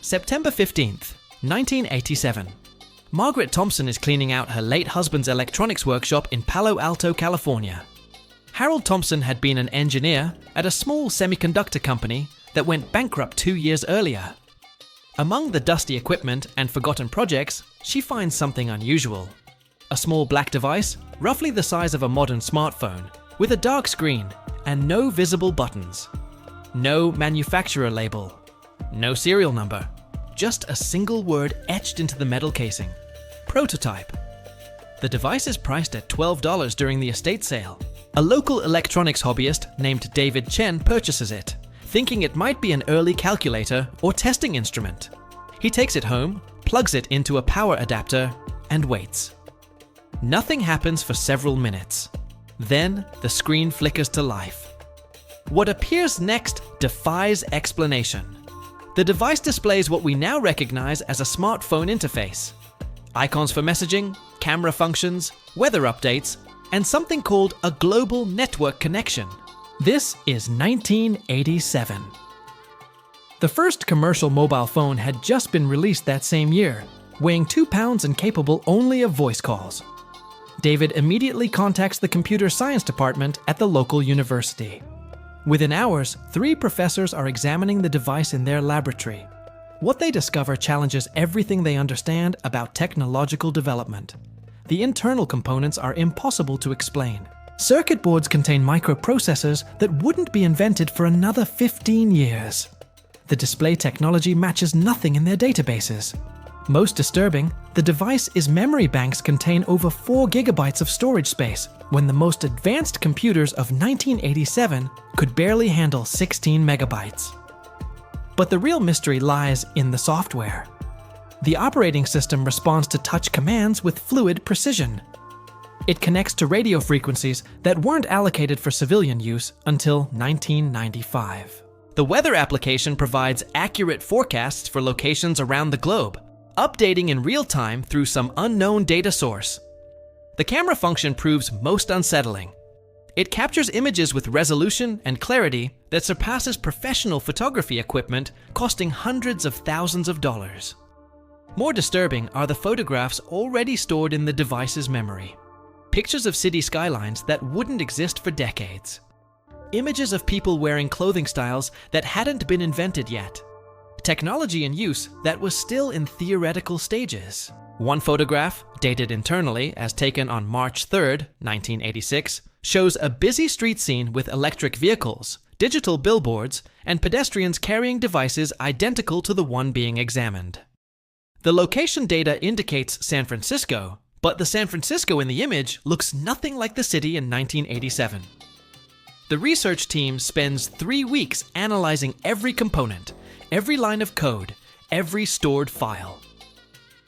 September 15th, 1987. Margaret Thompson is cleaning out her late husband's electronics workshop in Palo Alto, California. Harold Thompson had been an engineer at a small semiconductor company that went bankrupt 2 years earlier. Among the dusty equipment and forgotten projects, she finds something unusual. A small black device, roughly the size of a modern smartphone, with a dark screen and no visible buttons. No manufacturer label. No serial number. Just a single word etched into the metal casing. Prototype. The device is priced at $12 during the estate sale. A local electronics hobbyist named David Chen purchases it, thinking it might be an early calculator or testing instrument. He takes it home, plugs it into a power adapter, and waits. Nothing happens for several minutes. Then the screen flickers to life. What appears next defies explanation. The device displays what we now recognize as a smartphone interface. Icons for messaging, camera functions, weather updates, and something called a global network connection. This is 1987. The first commercial mobile phone had just been released that same year, weighing 2 pounds and capable only of voice calls. David immediately contacts the computer science department at the local university. Within hours, 3 professors are examining the device in their laboratory. What they discover challenges everything they understand about technological development. The internal components are impossible to explain. Circuit boards contain microprocessors that wouldn't be invented for another 15 years. The display technology matches nothing in their databases. Most disturbing, the device's memory banks contain over 4 gigabytes of storage space, when the most advanced computers of 1987 could barely handle 16 megabytes. But the real mystery lies in the software. The operating system responds to touch commands with fluid precision. It connects to radio frequencies that weren't allocated for civilian use until 1995. The weather application provides accurate forecasts for locations around the globe, updating in real time through some unknown data source. The camera function proves most unsettling. It captures images with resolution and clarity that surpasses professional photography equipment costing hundreds of thousands of dollars. More disturbing are the photographs already stored in the device's memory. Pictures of city skylines that wouldn't exist for decades. Images of people wearing clothing styles that hadn't been invented yet. Technology in use that was still in theoretical stages. One photograph, dated internally as taken on March 3rd, 1986, shows a busy street scene with electric vehicles, digital billboards, and pedestrians carrying devices identical to the one being examined. The location data indicates San Francisco, but the San Francisco in the image looks nothing like the city in 1987. The research team spends 3 weeks analyzing every component, every line of code, every stored file.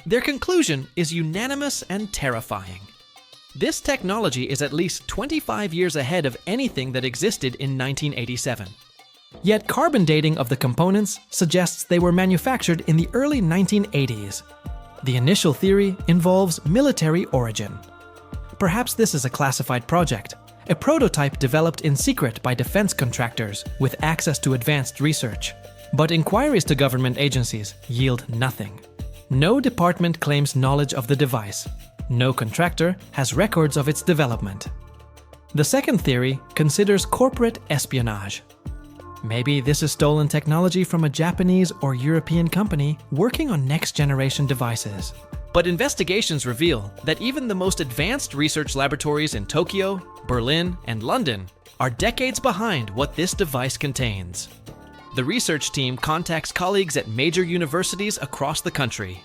Their conclusion is unanimous and terrifying. This technology is at least 25 years ahead of anything that existed in 1987. Yet carbon dating of the components suggests they were manufactured in the early 1980s. The initial theory involves military origin. Perhaps this is a classified project, a prototype developed in secret by defense contractors with access to advanced research. But inquiries to government agencies yield nothing. No department claims knowledge of the device. No contractor has records of its development. The second theory considers corporate espionage. Maybe this is stolen technology from a Japanese or European company working on next-generation devices. But investigations reveal that even the most advanced research laboratories in Tokyo, Berlin, and London are decades behind what this device contains. The research team contacts colleagues at major universities across the country.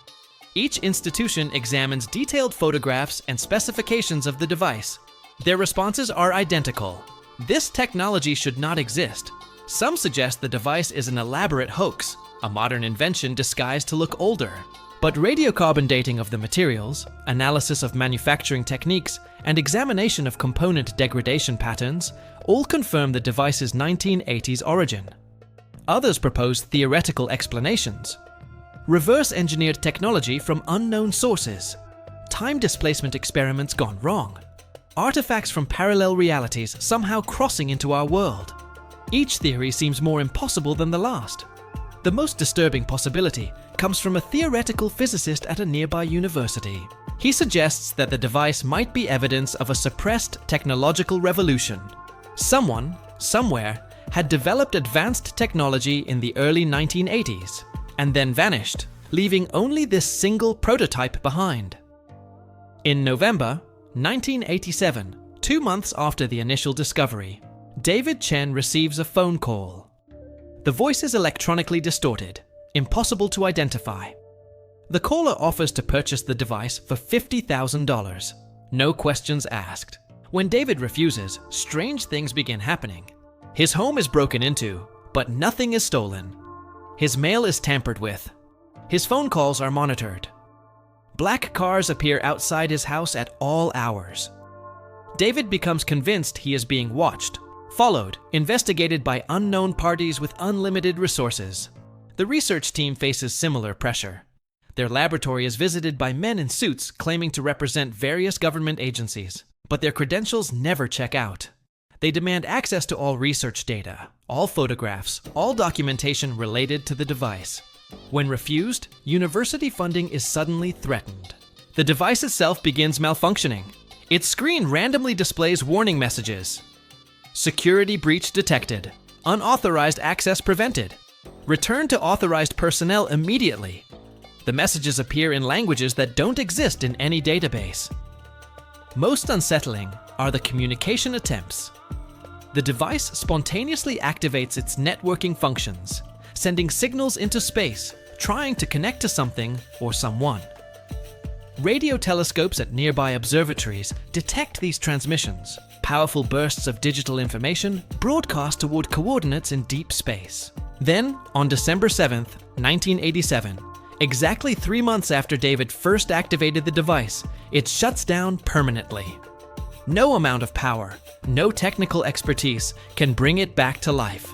Each institution examines detailed photographs and specifications of the device. Their responses are identical. This technology should not exist. Some suggest the device is an elaborate hoax, a modern invention disguised to look older. But radiocarbon dating of the materials, analysis of manufacturing techniques, and examination of component degradation patterns all confirm the device's 1980s origin. Others propose theoretical explanations. Reverse-engineered technology from unknown sources. Time displacement experiments gone wrong. Artifacts from parallel realities somehow crossing into our world. Each theory seems more impossible than the last. The most disturbing possibility comes from a theoretical physicist at a nearby university. He suggests that the device might be evidence of a suppressed technological revolution. Someone, somewhere, had developed advanced technology in the early 1980s and then vanished, leaving only this single prototype behind. In November 1987, 2 months after the initial discovery, David Chen receives a phone call. The voice is electronically distorted, impossible to identify. The caller offers to purchase the device for $50,000. No questions asked. When David refuses, strange things begin happening. His home is broken into, but nothing is stolen. His mail is tampered with. His phone calls are monitored. Black cars appear outside his house at all hours. David becomes convinced he is being watched, followed, investigated by unknown parties with unlimited resources. The research team faces similar pressure. Their laboratory is visited by men in suits claiming to represent various government agencies, but their credentials never check out. They demand access to all research data, all photographs, all documentation related to the device. When refused, university funding is suddenly threatened. The device itself begins malfunctioning. Its screen randomly displays warning messages. Security breach detected. Unauthorized access prevented. Return to authorized personnel immediately. The messages appear in languages that don't exist in any database. Most unsettling are the communication attempts. The device spontaneously activates its networking functions, sending signals into space, trying to connect to something or someone. Radio telescopes at nearby observatories detect these transmissions, powerful bursts of digital information broadcast toward coordinates in deep space. Then, on December 7th, 1987, exactly 3 months after David first activated the device, it shuts down permanently. No amount of power, no technical expertise can bring it back to life.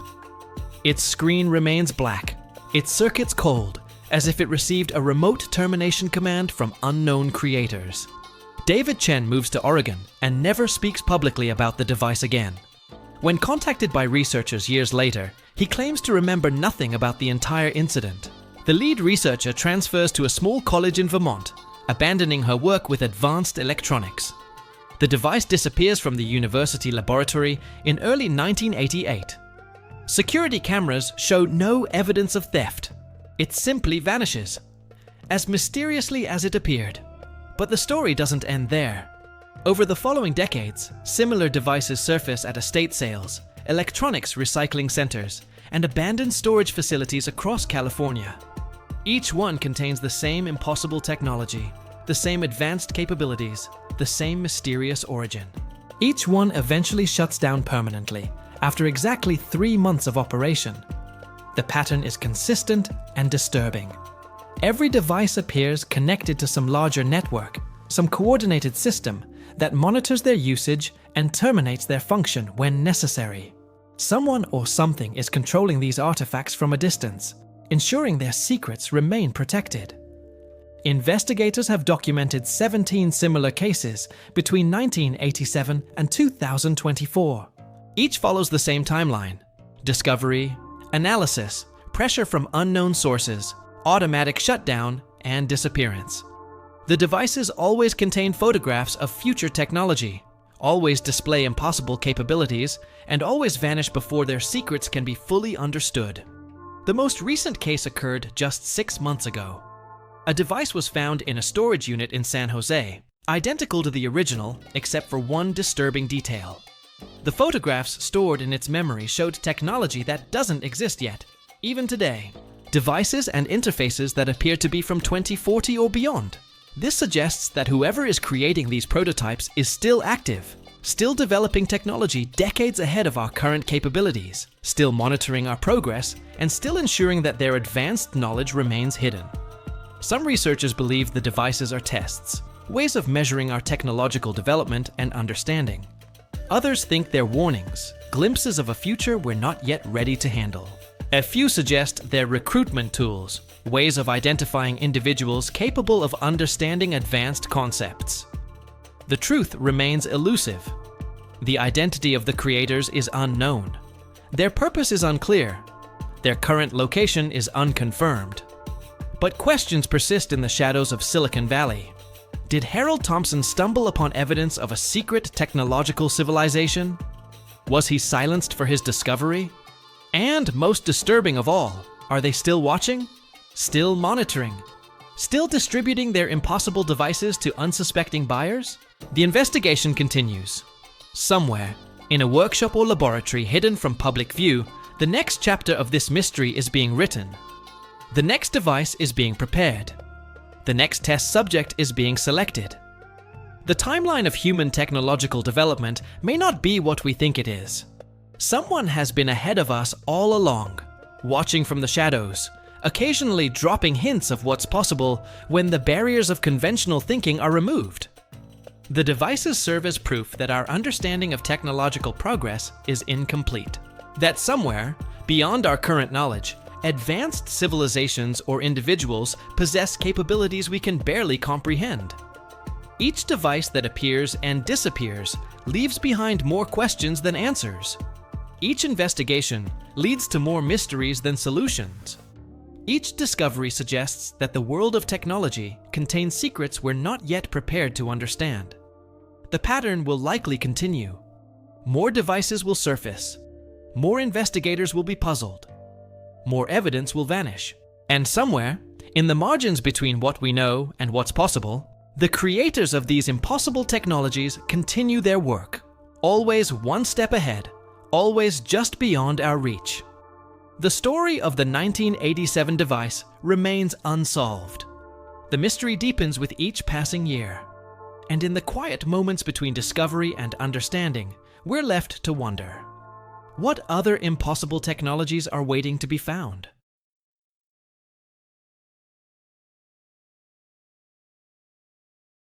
Its screen remains black, its circuits cold, as if it received a remote termination command from unknown creators. David Chen moves to Oregon and never speaks publicly about the device again. When contacted by researchers years later, he claims to remember nothing about the entire incident. The lead researcher transfers to a small college in Vermont, abandoning her work with advanced electronics. The device disappears from the university laboratory in early 1988. Security cameras show no evidence of theft. It simply vanishes, as mysteriously as it appeared. But the story doesn't end there. Over the following decades, similar devices surface at estate sales, electronics recycling centers, and abandoned storage facilities across California. Each one contains the same impossible technology, the same advanced capabilities, the same mysterious origin. Each one eventually shuts down permanently after exactly 3 months of operation. The pattern is consistent and disturbing. Every device appears connected to some larger network, some coordinated system that monitors their usage and terminates their function when necessary. Someone or something is controlling these artifacts from a distance, ensuring their secrets remain protected. Investigators have documented 17 similar cases between 1987 and 2024. Each follows the same timeline: discovery, analysis, pressure from unknown sources, automatic shutdown, and disappearance. The devices always contain photographs of future technology, always display impossible capabilities, and always vanish before their secrets can be fully understood. The most recent case occurred just 6 months ago. A device was found in a storage unit in San Jose, identical to the original except for one disturbing detail. The photographs stored in its memory showed technology that doesn't exist yet, even today. Devices and interfaces that appear to be from 2040 or beyond. This suggests that whoever is creating these prototypes is still active, still developing technology decades ahead of our current capabilities, still monitoring our progress, and still ensuring that their advanced knowledge remains hidden. Some researchers believe the devices are tests, ways of measuring our technological development and understanding. Others think they're warnings, glimpses of a future we're not yet ready to handle. A few suggest they're recruitment tools, ways of identifying individuals capable of understanding advanced concepts. The truth remains elusive. The identity of the creators is unknown. Their purpose is unclear. Their current location is unconfirmed. But questions persist in the shadows of Silicon Valley. Did Harold Thompson stumble upon evidence of a secret technological civilization? Was he silenced for his discovery? And most disturbing of all, are they still watching? Still monitoring? Still distributing their impossible devices to unsuspecting buyers? The investigation continues. Somewhere, in a workshop or laboratory hidden from public view, the next chapter of this mystery is being written. The next device is being prepared. The next test subject is being selected. The timeline of human technological development may not be what we think it is. Someone has been ahead of us all along, watching from the shadows, occasionally dropping hints of what's possible when the barriers of conventional thinking are removed. The devices serve as proof that our understanding of technological progress is incomplete. That somewhere, beyond our current knowledge, advanced civilizations or individuals possess capabilities we can barely comprehend. Each device that appears and disappears leaves behind more questions than answers. Each investigation leads to more mysteries than solutions. Each discovery suggests that the world of technology contains secrets we're not yet prepared to understand. The pattern will likely continue. More devices will surface. More investigators will be puzzled. More evidence will vanish. And somewhere, in the margins between what we know and what's possible, the creators of these impossible technologies continue their work, always one step ahead, always just beyond our reach. The story of the 1987 device remains unsolved. The mystery deepens with each passing year. And in the quiet moments between discovery and understanding, we're left to wonder. What other impossible technologies are waiting to be found?